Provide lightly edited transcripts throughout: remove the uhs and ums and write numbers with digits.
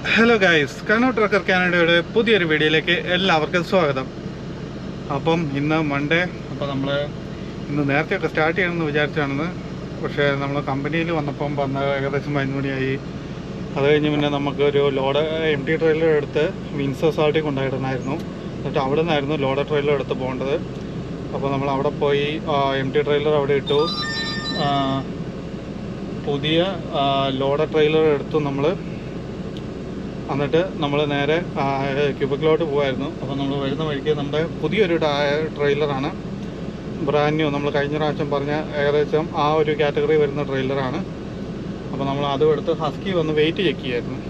Hello guys, Kannur Trekker കാനഡയുടെ പുതിയൊരു വീഡിയോയിലേക്ക് എല്ലാവർക്കും സ്വാഗതം. അപ്പം ഇന്ന് മൺഡേ. അപ്പോൾ നമ്മൾ ഇന്ന് നേരത്തെയൊക്കെ സ്റ്റാർട്ട് ചെയ്യണമെന്ന് വിചാരിച്ചാണെന്ന്. പക്ഷേ നമ്മൾ കമ്പനിയിൽ വന്നപ്പം ഏകദേശം 11 മണിയായി. അത് കഴിഞ്ഞ് പിന്നെ നമുക്കൊരു ലോഡ് MT ട്രെയിലർ എടുത്ത് വിൻസോ സാൾട്ടിൽ കൊണ്ടുപോയിടണമായിരുന്നു. എന്നിട്ട് അവിടെ നിന്നായിരുന്നു ലോഡ് ട്രെയിലർ എടുത്ത് പോകേണ്ടത്. അപ്പോൾ നമ്മൾ അവിടെ പോയി MT ട്രെയിലർ അവിടെ ഇട്ടു. പുതിയ ലോഡ് ട്രെയിലർ എടുത്തു നമ്മൾ. എന്നിട്ട് നമ്മൾ നേരെ ക്യൂബക്കിലോട്ട് പോകുമായിരുന്നു. അപ്പോൾ നമ്മൾ വരുന്ന വഴിക്ക് നമ്മുടെ പുതിയൊരു ട്രെയിലറാണ്, ബ്രാൻഡ് ന്യൂ. നമ്മൾ കഴിഞ്ഞ പ്രാവശ്യം പറഞ്ഞ ഏകദേശം ആ ഒരു കാറ്റഗറി വരുന്ന ട്രെയിലറാണ്. അപ്പോൾ നമ്മൾ അതും എടുത്ത് ഹസ്കി വന്ന് വെയിറ്റ് ചെക്ക് ചെയ്യായിരുന്നു.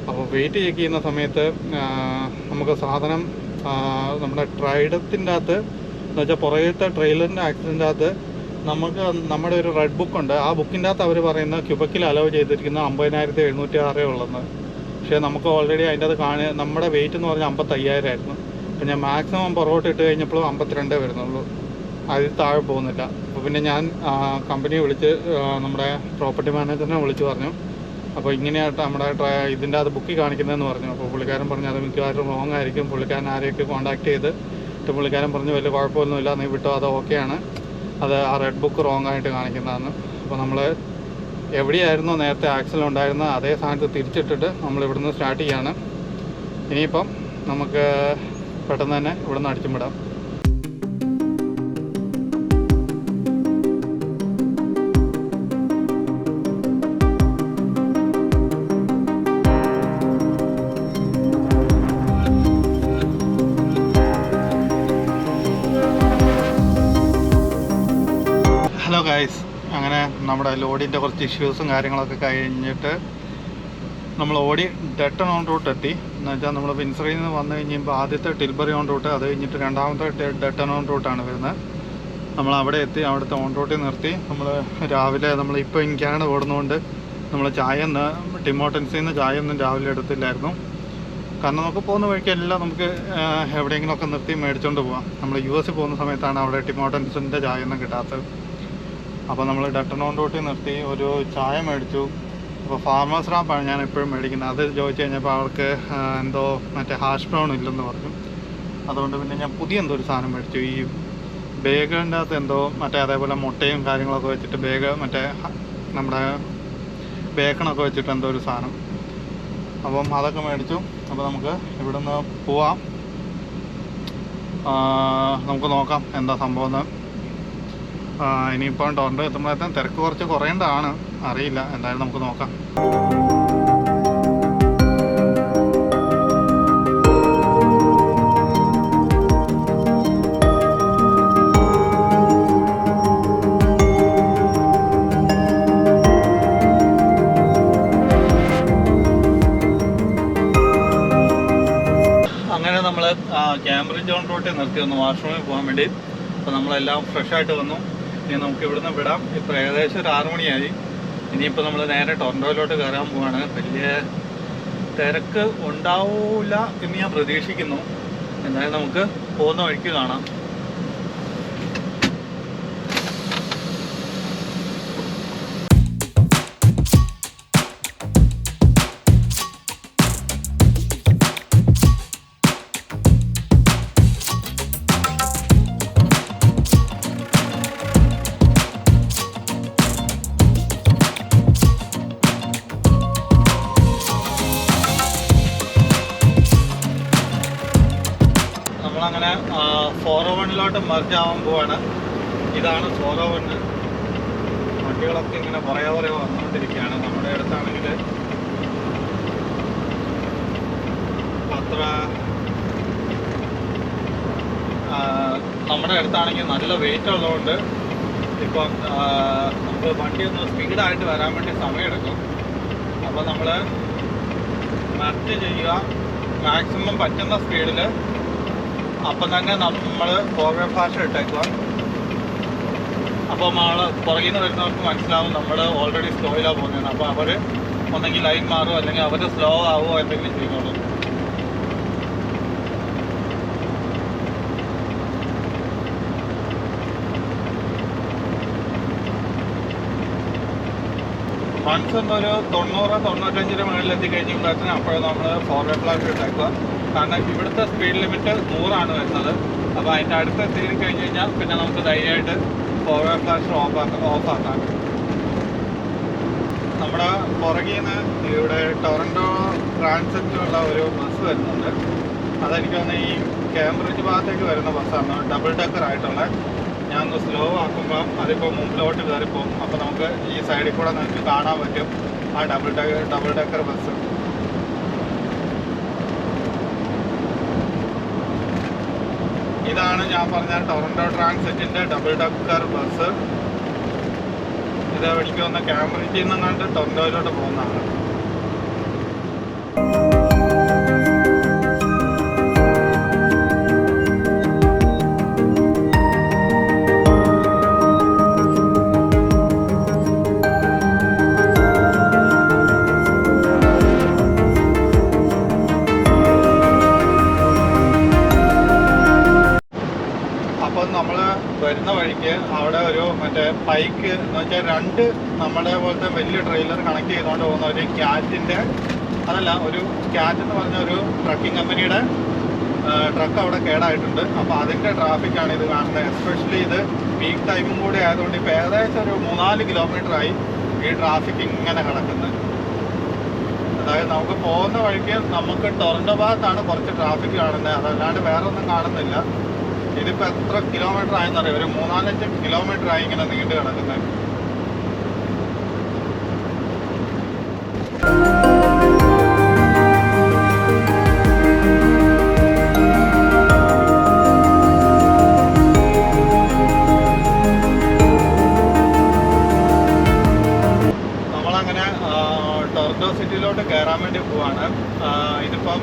അപ്പോൾ വെയിറ്റ് ചെക്ക് ചെയ്യുന്ന സമയത്ത് നമുക്ക് സാധനം നമ്മുടെ ട്രൈഡത്തിൻ്റെ അകത്ത് എന്ന് വെച്ചാൽ പുറകത്തെ ട്രെയിലറിൻ്റെ ആക്സിഡൻ്റ് അകത്ത് നമുക്ക് നമ്മുടെ ഒരു റെഡ് ബുക്കുണ്ട്. ആ ബുക്കിൻ്റെ അകത്ത് അവർ പറയുന്ന ക്യൂബക്കിൽ അലോ ചെയ്തിരിക്കുന്ന 50,706 ഉള്ളെന്ന്. പക്ഷേ നമുക്ക് ഓൾറെഡി അതിൻ്റെ അത് നമ്മുടെ വെയിറ്റ് എന്ന് പറഞ്ഞാൽ 55,000 ആയിരുന്നു. അപ്പോൾ ഞാൻ മാക്സിമം പുറകോട്ട് ഇട്ട് കഴിഞ്ഞപ്പോഴും 52 വരുന്നുള്ളൂ, അതിൽ താഴെ പോകുന്നില്ല. അപ്പോൾ പിന്നെ ഞാൻ കമ്പനിയെ വിളിച്ച് നമ്മുടെ പ്രോപ്പർട്ടി മാനേജറിനെ വിളിച്ച് പറഞ്ഞു. അപ്പോൾ ഇങ്ങനെയായിട്ട് നമ്മുടെ ഇതിൻ്റെ അത് ബുക്കിൽ കാണിക്കുന്നതെന്ന് പറഞ്ഞു. അപ്പോൾ പുള്ളിക്കാരൻ പറഞ്ഞു അത് മിക്കവാറും റോങ് ആയിരിക്കും. പുള്ളിക്കാരൻ ആരെയൊക്കെ കോൺടാക്ട് ചെയ്ത് പുള്ളിക്കാരൻ പറഞ്ഞു വലിയ കുഴപ്പമൊന്നുമില്ല, നീ വിട്ടോ, അത് ഓക്കെയാണ്, അത് ആ റെഡ് ബുക്ക് റോങ് ആയിട്ട് കാണിക്കുന്നതാണ്. അപ്പോൾ നമ്മൾ എവിടെയായിരുന്നു നേരത്തെ ആക്സിഡൻ്റ് ഉണ്ടായിരുന്നത് അതേ സ്ഥാനത്ത് തിരിച്ചിട്ടിട്ട് നമ്മൾ ഇവിടുന്ന് സ്റ്റാർട്ട് ചെയ്യാണ്. ഇനിയിപ്പം നമുക്ക് പെട്ടെന്ന് തന്നെ ഇവിടുന്ന് അടിച്ചും വിടാം. ഹലോ ഗൈസ്, അങ്ങനെ നമ്മുടെ ലോഡിൻ്റെ കുറച്ച് ഇഷ്യൂസും കാര്യങ്ങളൊക്കെ കഴിഞ്ഞിട്ട് നമ്മൾ ഓടി ഡെട്ടൺ ഓൺ റൂട്ട് എത്തി. എന്ന് വെച്ചാൽ നമ്മൾ വിൻസറിൽ നിന്ന് വന്നു കഴിഞ്ഞപ്പോൾ ആദ്യത്തെ ടിൽബറി ഓൺ റൂട്ട്, അത് കഴിഞ്ഞിട്ട് രണ്ടാമത്തെ ഡെട്ടൺ ഓൺ റൂട്ടാണ് വരുന്നത്. നമ്മൾ അവിടെ എത്തി, അവിടുത്തെ ഓൺ റൂട്ടിൽ നിർത്തി. നമ്മൾ രാവിലെ നമ്മളിപ്പോൾ എനിക്കാണ് ഓടുന്നതുകൊണ്ട് നമ്മൾ ടിമോട്ടൻസിൽ നിന്ന് ചായ ഒന്നും രാവിലെ എടുത്തില്ലായിരുന്നു. കാരണം നമുക്ക് പോകുന്ന വഴിക്കെല്ലാം നമുക്ക് എവിടെയെങ്കിലുമൊക്കെ നിർത്തി മേടിച്ചുകൊണ്ട് പോകാം. നമ്മൾ US പോകുന്ന സമയത്താണ് അവിടെ ടിമോട്ടൻസിൻ്റെ ചായ ഒന്നും കിട്ടാത്തത്. അപ്പോൾ നമ്മൾ ഡട്ടൺ ഓൺ റൂട്ടിൽ നിർത്തി ഒരു ചായ മേടിച്ചു. അപ്പോൾ ഫാർമേഴ്സ് റാപ്പാണ് ഞാൻ എപ്പോഴും മേടിക്കുന്നത്. അത് ചോദിച്ചു കഴിഞ്ഞപ്പോൾ അവർക്ക് എന്തോ മറ്റേ ഹാഷ് ബ്രൗൺ ഇല്ലെന്ന് പറഞ്ഞു. അതുകൊണ്ട് പിന്നെ ഞാൻ പുതിയ എന്തോ ഒരു സാധനം മേടിച്ചു. ഈ ബേഗറിൻ്റെ അകത്ത് എന്തോ മറ്റേ അതേപോലെ മുട്ടയും കാര്യങ്ങളൊക്കെ വെച്ചിട്ട് മറ്റേ നമ്മുടെ ബേക്കണൊക്കെ വെച്ചിട്ട് എന്തോ ഒരു സാധനം. അപ്പം അതൊക്കെ മേടിച്ചു. അപ്പോൾ നമുക്ക് ഇവിടുന്ന് പോവാം. നമുക്ക് നോക്കാം എന്താ സംഭവം എന്ന്. ഇനിയിപ്പോൾ ടൊറൻ്റോ എത്തുമ്പോഴത്തേക്കും തിരക്ക് കുറച്ച് കുറയേണ്ടതാണ്, അറിയില്ല, എന്തായാലും നമുക്ക് നോക്കാം. അങ്ങനെ നമ്മൾ കാംബ്രിഡ്ജ് ഓൺ റൂട്ടിൽ നിർത്തി ഒന്ന് വാഷ്റൂമിൽ പോകാൻ വേണ്ടി. അപ്പോൾ നമ്മളെല്ലാം ഫ്രഷായിട്ട് വന്നു. ഇനി നമുക്ക് ഇവിടുന്ന് വിടാം. ഇപ്പോൾ ഏകദേശം ഒരു 6 മണിയായി. ഇനിയിപ്പോൾ നമ്മൾ നേരെ ടൊറൻ്റോയിലോട്ട് കയറാൻ പോവാണ്. വലിയ തിരക്ക് ഉണ്ടാവില്ല എന്ന് ഞാൻ പ്രതീക്ഷിക്കുന്നു. എന്തായാലും നമുക്ക് പോകുന്ന വഴിക്ക് കാണാം. നമ്മളങ്ങനെ 401 മെർജ് ആവാൻ പോവാണ്. ഇതാണ് 401. വണ്ടികളൊക്കെ ഇങ്ങനെ പറയാ വന്നുകൊണ്ടിരിക്കുകയാണ്. നമ്മുടെ അടുത്താണെങ്കിൽ നല്ല വെയിറ്റ് ഉള്ളതുകൊണ്ട് ഇപ്പം നമുക്ക് വണ്ടി ഒന്ന് സ്പീഡായിട്ട് വരാൻ വേണ്ടി സമയമെടുക്കും. അപ്പോൾ നമ്മൾ മെർജ് ചെയ്യുക മാക്സിമം പറ്റുന്ന സ്പീഡിൽ. അപ്പം തന്നെ നമ്മൾ ഫോർവേഡ് ഭാഷ ഇട്ടേക്കുക. അപ്പം പുറകിൽ നിന്ന് വരുന്നവർക്ക് മനസ്സിലാവും നമ്മൾ ഓൾറെഡി സ്ലോയിലാണ് പോകുന്നത്. അപ്പോൾ അവർ ഒന്നെങ്കിൽ ലൈൻ മാറുമോ അല്ലെങ്കിൽ അവർ സ്ലോ ആവുമോ എന്തെങ്കിലും ചെയ്യുള്ളൂ. വൺസ് ഒരു 90-95 മുകളിൽ എത്തിക്കഴിഞ്ഞപ്പോഴത്തേനും അപ്പോഴും നമ്മൾ ഫോർവേഡ് ഫ്ലാഷ് ഇട്ടേക്കുക. കാരണം ഇവിടുത്തെ സ്പീഡ് ലിമിറ്റ് 100 വരുന്നത്. അപ്പോൾ അതിൻ്റെ അടുത്ത് എത്തി കഴിഞ്ഞ് കഴിഞ്ഞാൽ പിന്നെ നമുക്ക് ധൈര്യമായിട്ട് ഫോർവേഡ് ഫ്ലാഷ് ഓഫാക്കാം. നമ്മുടെ പുറകിൽ നിന്ന് ഇവിടെ ടൊറൻറ്റോ ട്രാൻസിറ്റിലുള്ള ഒരു ബസ് വരുന്നുണ്ട്. അതെനിക്ക് തോന്നുന്നു ഈ കേംബ്രിഡ്ജ് ഭാഗത്തേക്ക് വരുന്ന ബസ്സാണ്, ഡബിൾ ഡെക്കർ ആയിട്ടുള്ള. ഞാനൊന്ന് സ്ലോ ആക്കുമ്പോൾ അതിപ്പോൾ മുമ്പിലോട്ട് കയറിപ്പോകും. അപ്പോൾ നമുക്ക് ഈ സൈഡിൽ കൂടെ നിങ്ങൾക്ക് കാണാൻ പറ്റും ആ ഡബിൾ ഡെക്കർ ബസ്. ഇതാണ് ഞാൻ പറഞ്ഞ ടൊറൻറ്റോ ട്രാൻസിറ്റിൻ്റെ ഡബിൾ ഡെക്കർ ബസ്. ഇത് എനിക്ക് തോന്നുന്ന കേംബ്രിഡ്ജിൽ നിന്നങ്ങാണ്ട് ടൊറൻറ്റോയിലോട്ട് പോകുന്നതാണ്. നമ്മൾ വരുന്ന വഴിക്ക് അവിടെ ഒരു മറ്റേ പൈക്ക് എന്ന് വെച്ചാൽ 2 നമ്മുടെ പോലത്തെ വലിയ ട്രെയിലർ കണക്ട് ചെയ്തുകൊണ്ട് പോകുന്ന ഒരു ക്യാറ്റിൻ്റെ ഒരു ക്യാറ്റ് എന്ന് പറഞ്ഞ ഒരു ട്രക്കിംഗ് കമ്പനിയുടെ ട്രക്ക് അവിടെ കേടായിട്ടുണ്ട്. അപ്പോൾ അതിൻ്റെ ട്രാഫിക്കാണ് ഇത് കാണുന്നത്. എസ്പെഷ്യലി ഇത് പീക്ക് ടൈമും കൂടി ആയതുകൊണ്ട് ഇപ്പോൾ ഏകദേശം ഒരു 3-4 കിലോമീറ്ററായി ഈ ട്രാഫിക് ഇങ്ങനെ കിടക്കുന്നത്. അതായത് നമുക്ക് പോകുന്ന വഴിക്ക് നമുക്ക് ടൊറൻറ്റോ ഭാഗത്താണ് കുറച്ച് ട്രാഫിക് കാണുന്നത്, അതല്ലാണ്ട് വേറെ ഒന്നും കാണുന്നില്ല. ഇതിപ്പോൾ എത്ര കിലോമീറ്റർ ആയെന്നറിയാം, ഒരു 3-4 കിലോമീറ്റർ ആയി ഇങ്ങനെ നീണ്ടു കിടക്കുന്നത്. നമ്മളങ്ങനെ ടൊറൻറ്റോ സിറ്റിയിലോട്ട് കയറാൻ വേണ്ടി പോവാണ്. ഇതിപ്പം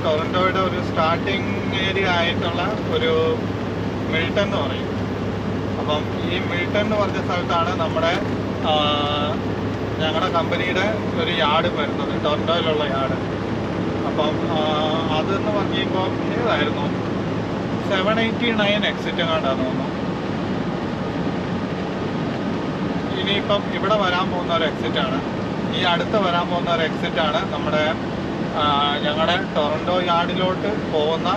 ടൊറൻറ്റോയുടെ ഒരു സ്റ്റാർട്ടിങ് ഏരിയ ആയിട്ടുള്ള ഒരു മിൽട്ടൺ എന്ന് പറയും. അപ്പം ഈ മിൽട്ടൺ എന്ന് പറഞ്ഞ സ്ഥലത്താണ് ഞങ്ങളുടെ കമ്പനിയുടെ ഒരു യാർഡ് വരുന്നത്, ടൊറൻറ്റോയിലുള്ള യാർഡ്. അപ്പം അതെന്ന് പറഞ്ഞു കഴിയുമ്പോൾ ഏതായിരുന്നു 789 എക്സിറ്റ് എങ്ങാണ്ടാന്ന് തോന്നുന്നു. ഇനിയിപ്പം ഇവിടെ വരാൻ പോകുന്ന ഒരു എക്സിറ്റാണ്, ഈ അടുത്ത് വരാൻ പോകുന്ന ഒരു എക്സിറ്റാണ് ഞങ്ങളുടെ ടൊറൻറ്റോ യാർഡിലോട്ട് പോകുന്ന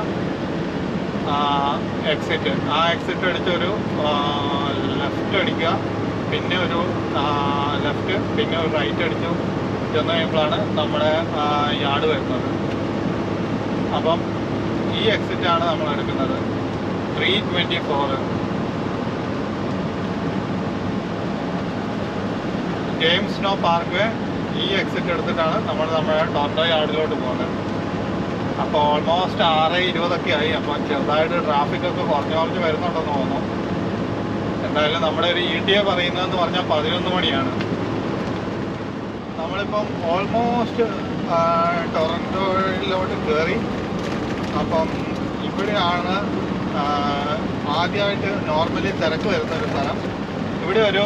എക്സിറ്റ്. ആ എക്സിറ്റ് അടിച്ചൊരു ലെഫ്റ്റ് അടിക്കുക, പിന്നെ ഒരു ലെഫ്റ്റ്, പിന്നെ ഒരു റൈറ്റ് അടിച്ചു ചെന്ന് കഴിയുമ്പോഴാണ് നമ്മുടെ യാർഡ് വരുന്നത്. അപ്പം ഈ എക്സിറ്റാണ് നമ്മൾ എടുക്കുന്നത്, 324. ജെയിംസ് സ്നോ പാർക്ക് ഈ എക്സിറ്റ് എടുത്തിട്ടാണ് നമ്മുടെ ടൊറൻറ്റോ യാർഡിലോട്ട് പോകുന്നത്. അപ്പോൾ ഓൾമോസ്റ്റ് 6:20 ആയി. അപ്പോൾ ചെറുതായിട്ട് ട്രാഫിക്കൊക്കെ കുറഞ്ഞ് വരുന്നുണ്ടെന്ന് തോന്നുന്നു. എന്തായാലും നമ്മുടെ ഒരു ETA പറയുന്നതെന്ന് പറഞ്ഞാൽ 11 മണിയാണ്. നമ്മളിപ്പം ഓൾമോസ്റ്റ് ടൊറൻറ്റോയിലോട്ട് കയറി. അപ്പം ഇവിടെയാണ് ആദ്യമായിട്ട് നോർമലി തിരക്ക് വരുന്നൊരു സ്ഥലം. ഇവിടെ ഒരു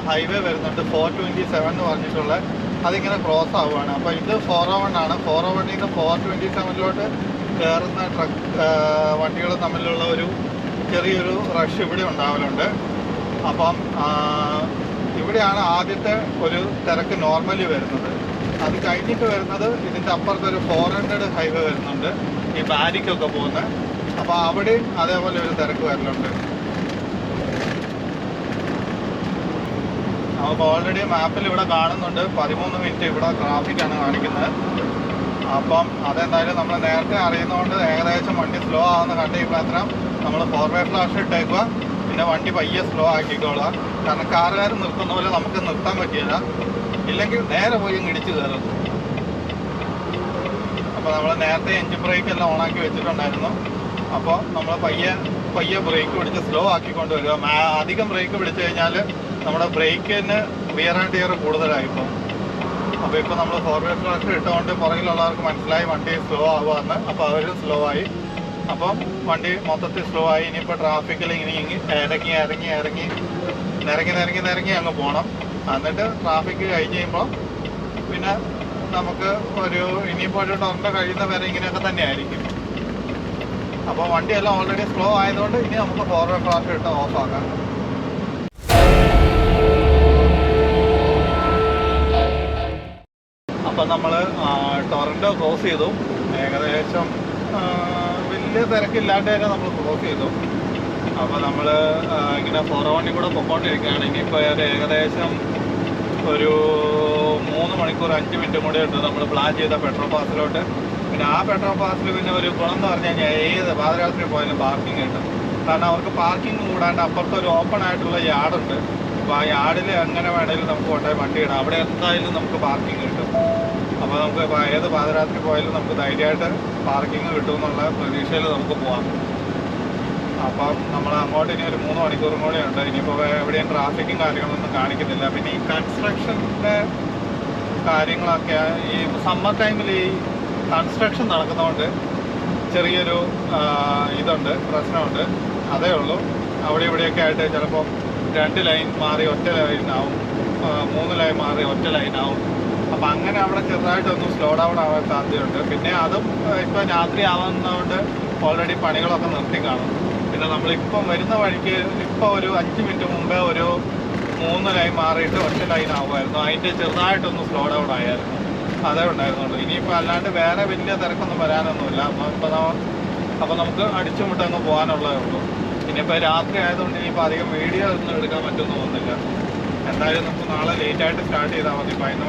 ഹൈവേ വരുന്നുണ്ട് 427 എന്ന് പറഞ്ഞിട്ടുള്ള, അതിങ്ങനെ ക്രോസ് ആവുകയാണ്. അപ്പോൾ ഇത് 401 ആണ്. 401 നിന്ന് 427 കയറുന്ന വണ്ടികൾ തമ്മിലുള്ള ഒരു ചെറിയൊരു റഷ് ഇവിടെ ഉണ്ടാവലുണ്ട്. അപ്പം ഇവിടെയാണ് ആദ്യത്തെ ഒരു തിരക്ക് നോർമലി വരുന്നത്. അത് കഴിഞ്ഞിട്ട് വരുന്നത് ഇതിൻ്റെ അപ്പുറത്തൊരു 400 ഹൈവേ വരുന്നുണ്ട്, ഈ ബാരിക്കൊക്കെ പോകുന്നത്. അപ്പോൾ അവിടെയും അതേപോലെ ഒരു തിരക്ക് വരലുണ്ട്. അപ്പോൾ ഓൾറെഡി മാപ്പിൽ ഇവിടെ കാണുന്നുണ്ട് 13 മിനിറ്റ് ഇവിടെ ട്രാഫിക്കാണ് കാണിക്കുന്നത്. അപ്പം അതെന്തായാലും നമ്മൾ നേരത്തെ അറിയുന്നതുകൊണ്ട് ഏകദേശം വണ്ടി സ്ലോ ആവുന്ന കണ്ട് മാത്രം നമ്മൾ ഫോർവേഡ് ഫ്ലാഷ് ഇട്ടേക്കുക, പിന്നെ വണ്ടി പയ്യെ സ്ലോ ആക്കിക്കോളുക. കാരണം കാറുകാർ നിർത്തുന്ന പോലെ നമുക്ക് നിർത്താൻ പറ്റില്ല, ഇല്ലെങ്കിൽ നേരെ പോയി ഇടിച്ച് കയറും. അപ്പോൾ നമ്മൾ നേരത്തെ എൻജിൻ ബ്രേക്ക് എല്ലാം ഓണാക്കി വെച്ചിട്ടുണ്ടായിരുന്നു. അപ്പോൾ നമ്മൾ പയ്യെ ബ്രേക്ക് പിടിച്ച് സ്ലോ ആക്കിക്കൊണ്ട് വരിക. അധികം ബ്രേക്ക് പിടിച്ചു കഴിഞ്ഞാൽ നമ്മുടെ ബ്രേക്കിന് വിയർ ആൻഡ് ടിയർ കൂടുതലായിപ്പോൾ. അപ്പോൾ ഇപ്പോൾ നമ്മൾ ഫോർവേഡ് ഫ്ലാഷ് ഇട്ടുകൊണ്ട് പുറകിലുള്ളവർക്ക് മനസ്സിലായി വണ്ടി സ്ലോ ആവുകയെന്ന്. അപ്പോൾ അവർ സ്ലോ ആയി. അപ്പം വണ്ടി മൊത്തത്തിൽ സ്ലോ ആയി. ഇനിയിപ്പോൾ ട്രാഫിക്കിൽ ഇങ്ങനെ നിരങ്ങി അങ്ങ് പോകണം. എന്നിട്ട് ട്രാഫിക്ക് കഴിഞ്ഞ് കഴിയുമ്പോൾ പിന്നെ നമുക്ക് ഇനിയിപ്പോൾ ഒരു ടൊറൻറ്റോ കഴിയുന്ന വരെ ഇങ്ങനെയൊക്കെ തന്നെ ആയിരിക്കും. അപ്പോൾ വണ്ടിയെല്ലാം ഓൾറെഡി സ്ലോ ആയതുകൊണ്ട് ഇനി നമുക്ക് ഫോർവേഡ് ഫ്ലാഷ് ഇട്ട് ഓഫാക്കാം. അപ്പം നമ്മൾ ടൊറൻറ്റോ ക്രോസ് ചെയ്തു. ഏകദേശം വലിയ തിരക്കില്ലാണ്ട് തന്നെ നമ്മൾ ക്രോസ് ചെയ്തു. അപ്പോൾ നമ്മൾ ഇങ്ങനെ 401 കൂടെ പൊക്കോണ്ടിരിക്കുകയാണ്. ഇനിയിപ്പോൾ ഏകദേശം ഒരു 3 മണിക്കൂർ 5 മിനിറ്റും കൂടെ ഉണ്ട് നമ്മൾ പ്ലാൻ ചെയ്ത പെട്രോൾ പാസിലോട്ട്. പിന്നെ ആ പെട്രോൾ പാസിൽ പിന്നെ ഒരു ഗുണം എന്ന് പറഞ്ഞു കഴിഞ്ഞാൽ ഏത് പാതിരാത്രി പോയാലും പാർക്കിംഗ് കിട്ടും. കാരണം അവർക്ക് പാർക്കിംഗ് കൂടാണ്ട് അപ്പുറത്ത് ഒരു ഓപ്പൺ ആയിട്ടുള്ള യാർഡുണ്ട്. അപ്പോൾ ആ യാർഡിൽ എങ്ങനെ വേണമെങ്കിലും നമുക്ക് കൊണ്ടുപോയി വണ്ടി ഇടാം. അവിടെ എന്തായാലും നമുക്ക് പാർക്കിംഗ് കിട്ടും. അപ്പോൾ നമുക്ക് ഏത് പാതിരാത്രി പോയാലും നമുക്ക് ധൈര്യമായിട്ട് പാർക്കിംഗ് കിട്ടുമെന്നുള്ള പ്രതീക്ഷയിൽ നമുക്ക് പോകാം. അപ്പം നമ്മൾ അങ്ങോട്ട് ഇനി ഒരു 3 മണിക്കൂറും കൂടെ ഉണ്ട്. ഇനിയിപ്പോൾ എവിടെയും ട്രാഫിക്കും കാര്യങ്ങളൊന്നും കാണിക്കുന്നില്ല. പിന്നെ ഈ കൺസ്ട്രക്ഷൻ്റെ കാര്യങ്ങളൊക്കെ ഈ സമ്മർ ടൈമിൽ ഈ കൺസ്ട്രക്ഷൻ നടക്കുന്നതുകൊണ്ട് ചെറിയൊരു പ്രശ്നമുണ്ട്. അതേ ഉള്ളൂ. അവിടെ ഇവിടെയൊക്കെ ആയിട്ട് ചിലപ്പോൾ 2 ലൈൻ മാറി ഒറ്റ ലൈനാവും, 3 ലൈൻ മാറി ഒറ്റ ലൈനാവും. അപ്പം അങ്ങനെ അവിടെ ചെറുതായിട്ടൊന്ന് സ്ലോ ഡൗൺ ആവാൻ സാധ്യതയുണ്ട്. പിന്നെ അതും ഇപ്പോൾ രാത്രി ആവുന്നതുകൊണ്ട് ഓൾറെഡി പണികളൊക്കെ നിർത്തി കാണും. പിന്നെ നമ്മളിപ്പം വരുന്ന വഴിക്ക് ഇപ്പോൾ ഒരു 5 മിനിറ്റ് മുമ്പേ ഒരു 3 ലൈൻ മാറിയിട്ട് ഒറ്റ ലൈൻ ആവുമായിരുന്നു. അതിൻ്റെ ചെറുതായിട്ടൊന്ന് സ്ലോ ഡൗൺ ആയിരുന്നു. അതേ ഉണ്ടായിരുന്നുള്ളൂ. ഇനിയിപ്പോൾ അല്ലാണ്ട് വേറെ വലിയ തിരക്കൊന്നും വരാനൊന്നുമില്ല. അപ്പോൾ നമുക്ക് അടിച്ചുമുട്ടങ്ങ് പോകാനുള്ളതേ ഉള്ളൂ. ഇനിയിപ്പോൾ രാത്രി ആയതുകൊണ്ട് ഇനിയിപ്പോൾ അധികം വീഡിയോ ഒന്നും എടുക്കാൻ പറ്റുമെന്ന് തോന്നുന്നില്ല. എന്തായാലും നമുക്ക് നാളെ ലേറ്റായിട്ട് സ്റ്റാർട്ട് ചെയ്താൽ മതി. 11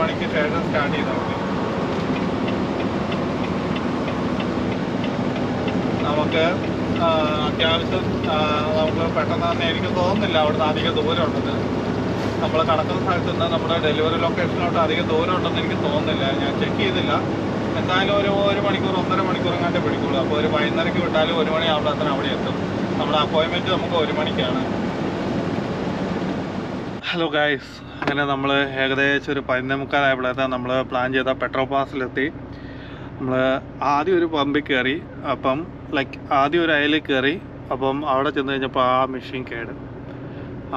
മണിക്ക് ശേഷം സ്റ്റാർട്ട് ചെയ്താൽ മതി. നമുക്ക് അത്യാവശ്യം നമുക്ക് പെട്ടെന്ന് തന്നെ എനിക്ക് തോന്നുന്നില്ല അവിടുന്ന് അധികം ദൂരം ഉണ്ടെന്ന്. നമ്മൾ കടക്കുന്ന സ്ഥലത്ത് നിന്ന് നമ്മുടെ ഡെലിവറി ലൊക്കേഷനിലോട്ട് അധികം ദൂരം ഉണ്ടെന്ന് എനിക്ക് തോന്നുന്നില്ല. ഞാൻ ചെക്ക് ചെയ്തില്ല. എന്തായാലും ഒരു മണിക്കൂർ 1.5 മണിക്കൂർ എങ്ങാണ്ട് പിടിക്കുള്ളൂ. അപ്പോൾ ഒരു വൈകുന്നേരക്ക് വിട്ടാലും 1 മണിയാകുമ്പോഴത്തേനും അവിടെ എത്തും. നമ്മുടെ അപ്പോയിൻമെൻറ്റ് നമുക്ക് 1 മണിക്കാണ്. ഹലോ ഗൈസ്, അങ്ങനെ നമ്മൾ ഏകദേശം ഒരു 11:45 നമ്മൾ പ്ലാൻ ചെയ്ത പെട്രോൾ പാസിലെത്തി. നമ്മൾ ആദ്യം ഒരു പമ്പിൽ കയറി. അപ്പം ആദ്യം ഒരു അയലിൽ കയറി. അപ്പം അവിടെ ചെന്ന് കഴിഞ്ഞപ്പോൾ ആ മെഷീൻ കേട്.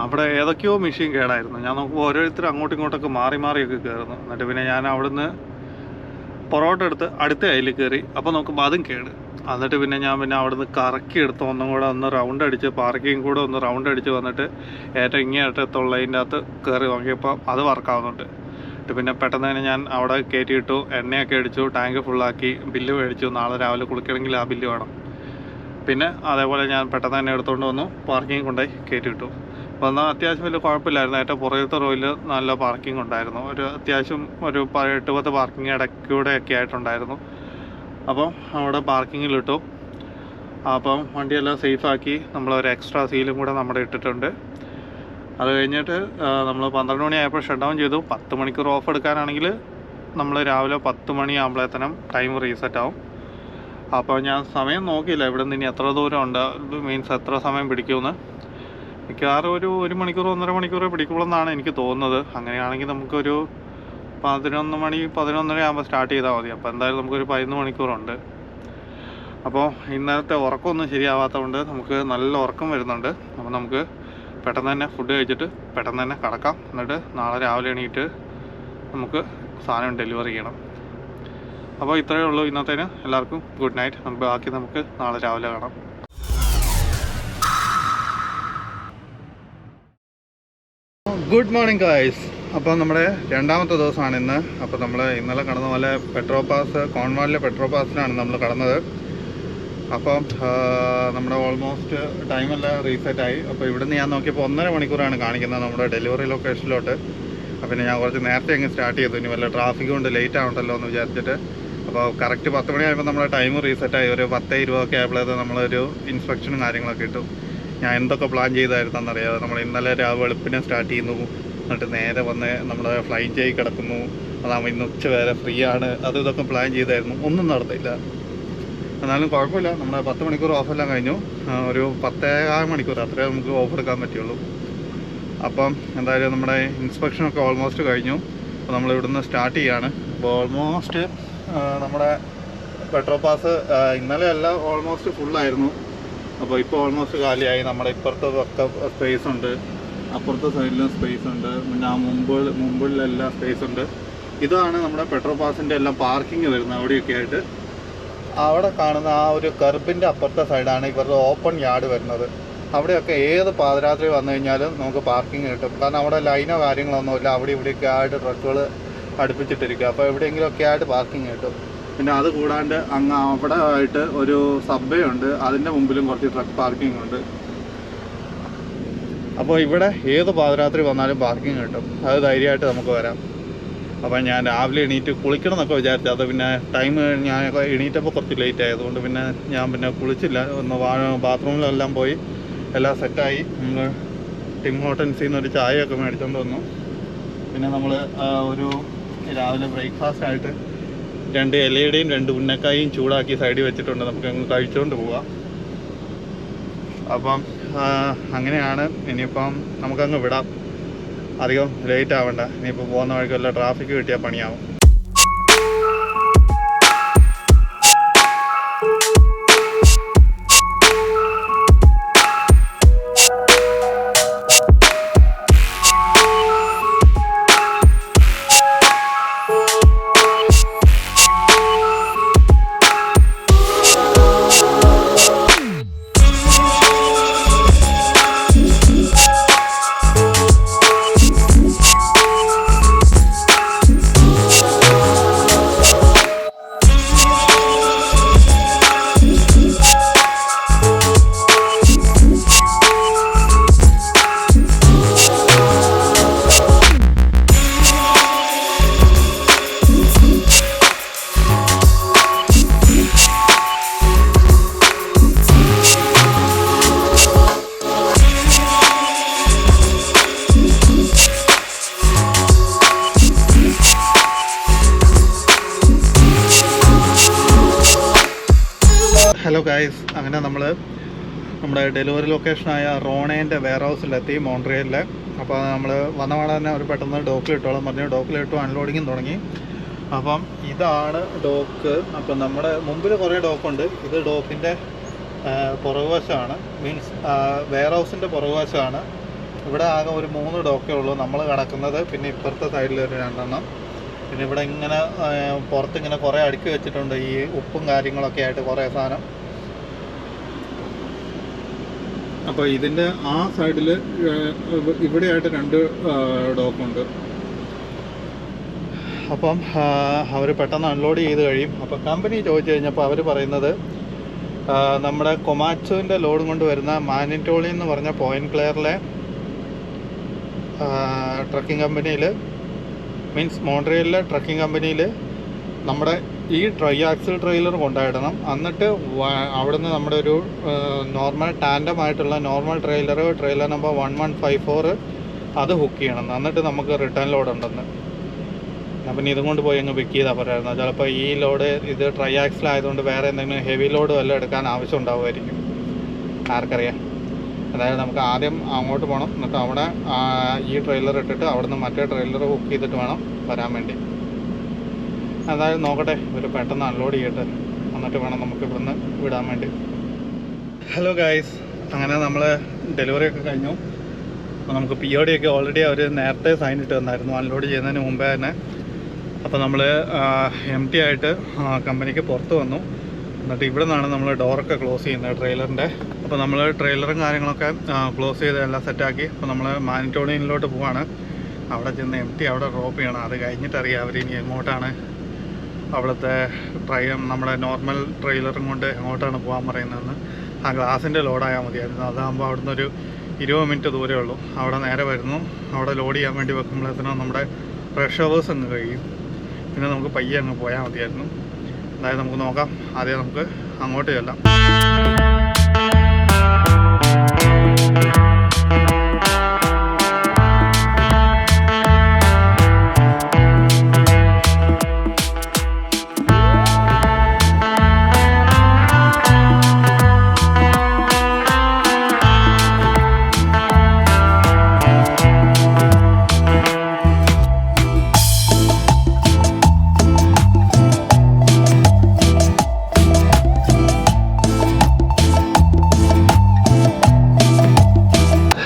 അവിടെ ഏതൊക്കെയോ മെഷീൻ കേടായിരുന്നു. ഞാൻ നോക്കുമ്പോൾ ഓരോരുത്തർ അങ്ങോട്ടും ഇങ്ങോട്ടൊക്കെ മാറിയൊക്കെ കയറുന്നു. എന്നിട്ട് പിന്നെ ഞാൻ അവിടുന്ന് പൊറോട്ട എടുത്ത് അടുത്ത അയലിൽ കയറി. അപ്പോൾ നോക്കുമ്പോൾ അതും കേട്. എന്നിട്ട് പിന്നെ ഞാൻ അവിടുന്ന് കറക്കി എടുത്ത് ഒന്നും കൂടെ ഒന്ന് റൗണ്ട് അടിച്ച് പാർക്കിംഗ് കൂടെ ഒന്ന് റൗണ്ട് അടിച്ച് വന്നിട്ട് ഏറ്റവും ഇങ്ങേറ്റത്തുള്ളതിൻ്റെ അകത്ത് കയറി നോക്കിയപ്പോൾ അത് വർക്കാവുന്നുണ്ട്. പിന്നെ പെട്ടെന്ന് തന്നെ ഞാൻ അവിടെ കയറ്റിയിട്ടു. എണ്ണയൊക്കെ അടിച്ചു, ടാങ്ക് ഫുള്ളാക്കി, ബില്ല് മേടിച്ചു. നാളെ രാവിലെ കുളിക്കണമെങ്കിൽ ആ ബില്ല് വേണം. പിന്നെ അതേപോലെ ഞാൻ പെട്ടെന്ന് തന്നെ എടുത്തുകൊണ്ട് വന്നു, പാർക്കിംഗ് കൊണ്ടുപോയി കയറ്റിയിട്ടു. അപ്പോൾ എന്നാൽ അത്യാവശ്യം വലിയ കുഴപ്പമില്ലായിരുന്നു. ഏറ്റവും പുറകത്തെ റോയിൽ നല്ല പാർക്കിംഗ് ഉണ്ടായിരുന്നു. അത്യാവശ്യം ഒരു 8-10 പാർക്കിംഗ് ഇടയ്ക്കൂടെയൊക്കെ ആയിട്ടുണ്ടായിരുന്നു. അപ്പം അവിടെ പാർക്കിങ്ങിലിട്ടു. അപ്പം വണ്ടിയെല്ലാം സേഫാക്കി. നമ്മളൊരു എക്സ്ട്രാ സീലും കൂടെ നമ്മുടെ ഇട്ടിട്ടുണ്ട്. അത് കഴിഞ്ഞിട്ട് നമ്മൾ 12 മണിയായപ്പോൾ ഷട്ട് ഡൗൺ ചെയ്തു. 10 മണിക്കൂർ ഓഫ് എടുക്കാനാണെങ്കിൽ നമ്മൾ രാവിലെ 10 മണിയാകുമ്പോഴത്തേനും ടൈം റീസെറ്റ് ആവും. അപ്പോൾ ഞാൻ സമയം നോക്കിയില്ല ഇവിടെ നിന്ന് ഇനി എത്ര ദൂരം ഉണ്ട്, മീൻസ് എത്ര സമയം പിടിക്കുമെന്ന്. മിക്കവാറും ഒരു 1 മണിക്കൂർ 1.5 മണിക്കൂർ പിടിക്കുള്ളൂ എനിക്ക് തോന്നുന്നത്. അങ്ങനെയാണെങ്കിൽ നമുക്കൊരു 11 ആകുമ്പോൾ സ്റ്റാർട്ട് ചെയ്താൽ മതി. അപ്പോൾ എന്തായാലും നമുക്കൊരു 11 മണിക്കൂറുണ്ട്. അപ്പോൾ ഇന്നലത്തെ ഉറക്കമൊന്നും ശരിയാവാത്തതുകൊണ്ട് നമുക്ക് നല്ല ഉറക്കം വരുന്നുണ്ട്. അപ്പോൾ നമുക്ക് പെട്ടെന്ന് തന്നെ ഫുഡ് കഴിച്ചിട്ട് പെട്ടെന്ന് തന്നെ കിടക്കാം. എന്നിട്ട് നാളെ രാവിലെ എണീറ്റ് നമുക്ക് സാധനം ഡെലിവറി ചെയ്യണം. അപ്പോൾ ഇത്രയേ ഉള്ളൂ ഇന്നത്തേന്. എല്ലാവർക്കും ഗുഡ് നൈറ്റ്. ബാക്കി നമുക്ക് നാളെ രാവിലെ കാണാം. Good morning guys. അപ്പോൾ നമ്മുടെ രണ്ടാമത്തെ ദിവസമാണ് ഇന്ന്. അപ്പോൾ നമ്മൾ ഇന്നലെ കടന്ന പോലെ പെട്രോൾ പാസ്, കോൺവാളിലെ പെട്രോൾ പാസിലാണ് നമ്മൾ കടന്നത്. അപ്പം നമ്മുടെ ഓൾമോസ്റ്റ് ടൈമെല്ലാം റീസെറ്റായി. അപ്പോൾ ഇവിടുന്ന് ഞാൻ നോക്കിയപ്പോൾ 1.5 മണിക്കൂറാണ് കാണിക്കുന്നത് നമ്മുടെ ഡെലിവറി ലൊക്കേഷനിലോട്ട്. പിന്നെ ഞാൻ കുറച്ച് നേരത്തെ അങ്ങ് സ്റ്റാർട്ട് ചെയ്തു. ഇനി വല്ല ട്രാഫിക് കൊണ്ട് ലേറ്റ് ആവണ്ടല്ലോ എന്ന് വിചാരിച്ചിട്ട്. അപ്പോൾ കറക്റ്റ് 10 മണിയായപ്പോൾ നമ്മുടെ ടൈം റീസെറ്റായി. ഒരു 10:20 ആയപ്പോഴത്തെ നമ്മളൊരു ഇൻസ്പെക്ഷനും കാര്യങ്ങളൊക്കെ ഇട്ടു. ഞാൻ എന്തൊക്കെ പ്ലാൻ ചെയ്തായിരുന്നെന്നറിയാതെ നമ്മൾ ഇന്നലെ വെളുപ്പിനെ സ്റ്റാർട്ട് ചെയ്യുന്നു. എന്നിട്ട് നേരെ വന്ന് നമ്മുടെ ഫ്ലൈറ്റ് ആയി കിടക്കുന്നു. അതാകുമ്പോൾ ഇന്ന് ഉച്ച വരെ ഫ്രീ ആണ്. ഇതൊക്കെ പ്ലാൻ ചെയ്തായിരുന്നു. ഒന്നും നടത്തില്ല. എന്നാലും കുഴപ്പമില്ല. നമ്മുടെ 10 മണിക്കൂർ ഓഫെല്ലാം കഴിഞ്ഞു. ഒരു 10.25 മണിക്കൂർ അത്രേ നമുക്ക് ഓഫ് എടുക്കാൻ പറ്റുള്ളൂ. അപ്പം എന്തായാലും നമ്മുടെ ഇൻസ്പെക്ഷനൊക്കെ ഓൾമോസ്റ്റ് കഴിഞ്ഞു. അപ്പോൾ നമ്മൾ ഇവിടുന്ന് സ്റ്റാർട്ട് ചെയ്യാണ്. അപ്പോൾ ഓൾമോസ്റ്റ് നമ്മുടെ പെട്രോൾ പാസ് ഇന്നലെ എല്ലാം ഓൾമോസ്റ്റ് ഫുള്ളായിരുന്നു. അപ്പോൾ ഇപ്പോൾ ഓൾമോസ്റ്റ് കാലിയായി. നമ്മുടെ ഇപ്പുറത്തൊക്കെ സ്പേസ് ഉണ്ട്, അപ്പുറത്തെ സൈഡിലും സ്പേസ് ഉണ്ട്, പിന്നെ ആ മുമ്പിലെല്ലാം സ്പേസ് ഉണ്ട്. ഇതാണ് നമ്മുടെ പെട്രോൾ പാസിൻ്റെ എല്ലാം പാർക്കിംഗ് വരുന്നത്. അവിടെയൊക്കെ ആയിട്ട് അവിടെ കാണുന്ന ആ ഒരു കർബിൻ്റെ അപ്പുറത്തെ സൈഡാണ് ഇവരുടെ ഓപ്പൺ യാർഡ് വരുന്നത്. അവിടെയൊക്കെ ഏത് പാതിരാത്രി വന്നു കഴിഞ്ഞാലും നമുക്ക് പാർക്കിംഗ് കിട്ടും. കാരണം അവിടെ ലൈനോ കാര്യങ്ങളൊന്നുമില്ല. അവിടെ ഇവിടെയൊക്കെ ആയിട്ട് ട്രക്കുകൾ അടുപ്പിച്ചിട്ടിരിക്കുക. അപ്പോൾ എവിടെയെങ്കിലുമൊക്കെ ആയിട്ട് പാർക്കിംഗ് കിട്ടും. പിന്നെ അത് കൂടാണ്ട് അങ്ങ് അവിടെ ആയിട്ട് ഒരു സബ്വേ ഉണ്ട്, അതിൻ്റെ മുമ്പിലും കുറച്ച് ട്രക്ക് പാർക്കിംഗ് ഉണ്ട്. അപ്പോൾ ഇവിടെ ഏത് പാതിരാത്രി വന്നാലും പാർക്കിംഗ് കിട്ടും, അത് ധൈര്യമായിട്ട് നമുക്ക് വരാം. അപ്പം ഞാൻ രാവിലെ എണീറ്റ് കുളിക്കണം എന്നൊക്കെ വിചാരിച്ചു. അത് പിന്നെ ടൈം ഞാൻ എണീറ്റപ്പോൾ കുറച്ച് ലേറ്റ് ആയതുകൊണ്ട് ഞാൻ കുളിച്ചില്ല. ഒന്ന് ബാത്റൂമിലെല്ലാം പോയി എല്ലാം സെറ്റായി. നമ്മൾ ടിം ഹോട്ടൽസിൽ നിന്ന് ഒരു ചായയൊക്കെ മേടിച്ചുകൊണ്ട് വന്നു. പിന്നെ നമ്മൾ ഒരു രാവിലെ ബ്രേക്ക്ഫാസ്റ്റ് ആയിട്ട് 2 ഇലയുടെയും 2 ഉന്നക്കായും ചൂടാക്കി സൈഡിൽ വെച്ചിട്ടുണ്ട്, നമുക്ക് അങ്ങ് കഴിച്ചുകൊണ്ട് പോവാം. അപ്പം അങ്ങനെയാണ്. ഇനിയിപ്പം നമുക്കങ്ങ് വിടാം, അധികം ലേറ്റ് ആവണ്ട. ഇനിയിപ്പോൾ പോകുന്ന വഴിക്ക് വല്ല ട്രാഫിക് കിട്ടിയാൽ പണിയാവും. ഹലോ ഗൈസ്, അങ്ങനെ നമ്മൾ നമ്മുടെ ഡെലിവറി ലൊക്കേഷനായ റോണേൻ്റെ വെയർ ഹൗസിലെത്തി, മോൺട്രിയലിൽ. അപ്പോൾ നമ്മൾ വന്നപാടെ തന്നെ അവർ പെട്ടെന്ന് ഡോക്കിലിട്ടോളാം പറഞ്ഞു. ഡോക്കിലിട്ടു, അൺലോഡിങ്ങും തുടങ്ങി. അപ്പം ഇതാണ് ഡോക്ക്. അപ്പം നമ്മുടെ മുമ്പിൽ കുറേ ഡോക്കുണ്ട്. ഇത് ഡോക്കിൻ്റെ പുറകുവശമാണ്, മീൻസ് വെയർ ഹൗസിൻ്റെ പുറകുവശമാണ്. ഇവിടെ ആകെ ഒരു 3 ഡോക്കേ ഉള്ളൂ നമ്മൾ കിടക്കുന്നത്. പിന്നെ ഇപ്പുറത്തെ സൈഡിൽ ഒരു 2 പിന്നെ ഇവിടെ ഇങ്ങനെ പുറത്തിങ്ങനെ കുറേ അടുക്കി വെച്ചിട്ടുണ്ട്, ഈ ഉപ്പും കാര്യങ്ങളൊക്കെ ആയിട്ട് കുറേ സാധനം. അപ്പോൾ ഇതിൻ്റെ ആ സൈഡിൽ ഇവിടെയായിട്ട് 2 ഡോക്കുണ്ട്. അപ്പം അവർ പെട്ടെന്ന് അൺലോഡ് ചെയ്ത് കഴിയും. അപ്പോൾ കമ്പനി ചോദിച്ചു കഴിഞ്ഞപ്പോൾ അവർ പറയുന്നത് നമ്മുടെ കൊമാറ്റ്സുവിൻ്റെ ലോഡും കൊണ്ട് വരുന്ന മാനിറ്റോളി എന്ന് പറഞ്ഞ പോയിൻറ്റ് ക്ലെയറിലെ ട്രക്കിംഗ് കമ്പനിയിൽ, മീൻസ് മോൺട്രിയലിലെ ട്രക്കിംഗ് കമ്പനിയിൽ നമ്മുടെ ഈ ട്രൈ ആക്സിൽ ട്രെയിലർ കൊണ്ടുപോയിടണം. എന്നിട്ട് അവിടുന്ന് നമ്മുടെ ഒരു നോർമൽ ടാൻഡമായിട്ടുള്ള നോർമൽ ട്രെയിലർ നമ്പർ 1154 അത് ഹുക്ക് ചെയ്യണം. എന്നിട്ട് നമുക്ക് റിട്ടേൺ ലോഡ് ഉണ്ടെന്ന്. അപ്പം ഇതും കൊണ്ട് പോയി അങ്ങ് പിക്ക് ചെയ്താൽ പറയായിരുന്നു. ചിലപ്പോൾ ഈ ലോഡ് ഇത് ട്രൈ ആക്സിൽ ആയതുകൊണ്ട് വേറെ എന്തെങ്കിലും ഹെവി ലോഡ് വല്ലതും എടുക്കാൻ ആവശ്യം ഉണ്ടാവുമായിരിക്കും, ആർക്കറിയാം. അതായത് നമുക്ക് ആദ്യം അങ്ങോട്ട് പോകണം, എന്നിട്ട് അവിടെ ഈ ട്രെയിലർ ഇട്ടിട്ട് അവിടെ നിന്ന് മറ്റേ ട്രെയിലർ ഹുക്ക് ചെയ്തിട്ട് വേണം വരാൻ വേണ്ടി. അതായത് നോക്കട്ടെ, ഒരു പെട്ടെന്ന് അൺലോഡ് ചെയ്യട്ടെ, എന്നിട്ട് വേണം നമുക്ക് ഇവിടുന്ന് വിടാൻ വേണ്ടി. ഹലോ ഗൈസ്, അങ്ങനെ നമ്മൾ ഡെലിവറി ഒക്കെ കഴിഞ്ഞു. അപ്പോൾ നമുക്ക് POD ഒക്കെ ഓൾറെഡി അവർ നേരത്തെ സൈൻ ഇട്ട് തന്നായിരുന്നു അൺലോഡ് ചെയ്യുന്നതിന് മുമ്പേ തന്നെ. അപ്പോൾ നമ്മൾ empty ആയിട്ട് കമ്പനിക്ക് പുറത്ത് വന്നു. എന്നിട്ട് ഇവിടെ നിന്നാണ് നമ്മൾ ഡോറൊക്കെ ക്ലോസ് ചെയ്യുന്നത് ട്രെയിലറിൻ്റെ. അപ്പോൾ നമ്മൾ ട്രെയിലറും കാര്യങ്ങളൊക്കെ ക്ലോസ് ചെയ്ത് എല്ലാം സെറ്റാക്കി. അപ്പോൾ നമ്മൾ മാനിറ്റോളിയനിലോട്ട് പോവാണ്. അവിടെ ചെന്ന് empty അവിടെ ഡ്രോപ്പ് ചെയ്യണം. അത് കഴിഞ്ഞിട്ടറിയാം അവർ ഇനി എങ്ങോട്ടാണ് അവിടുത്തെ നമ്മുടെ നോർമൽ ട്രെയിലറും കൊണ്ട് എങ്ങോട്ടാണ് പോകാൻ പറയുന്നതെന്ന്. ആ ഗ്ലാസിൻ്റെ ലോഡായാൽ മതിയായിരുന്നു. അതാകുമ്പോൾ അവിടുന്ന് ഒരു 20 മിനിറ്റ് ദൂരമേ ഉള്ളൂ. അവിടെ നേരെ വരുന്നു, അവിടെ ലോഡ് ചെയ്യാൻ വേണ്ടി വെക്കുമ്പോഴത്തേനും നമ്മുടെ റഷ് അവേഴ്സ് അങ്ങ് കഴിയും. പിന്നെ നമുക്ക് പയ്യെ അങ്ങ് പോയാൽ മതിയായിരുന്നു. അതായത് നമുക്ക് നോക്കാം, ആദ്യം നമുക്ക് അങ്ങോട്ട് ചെല്ലാം.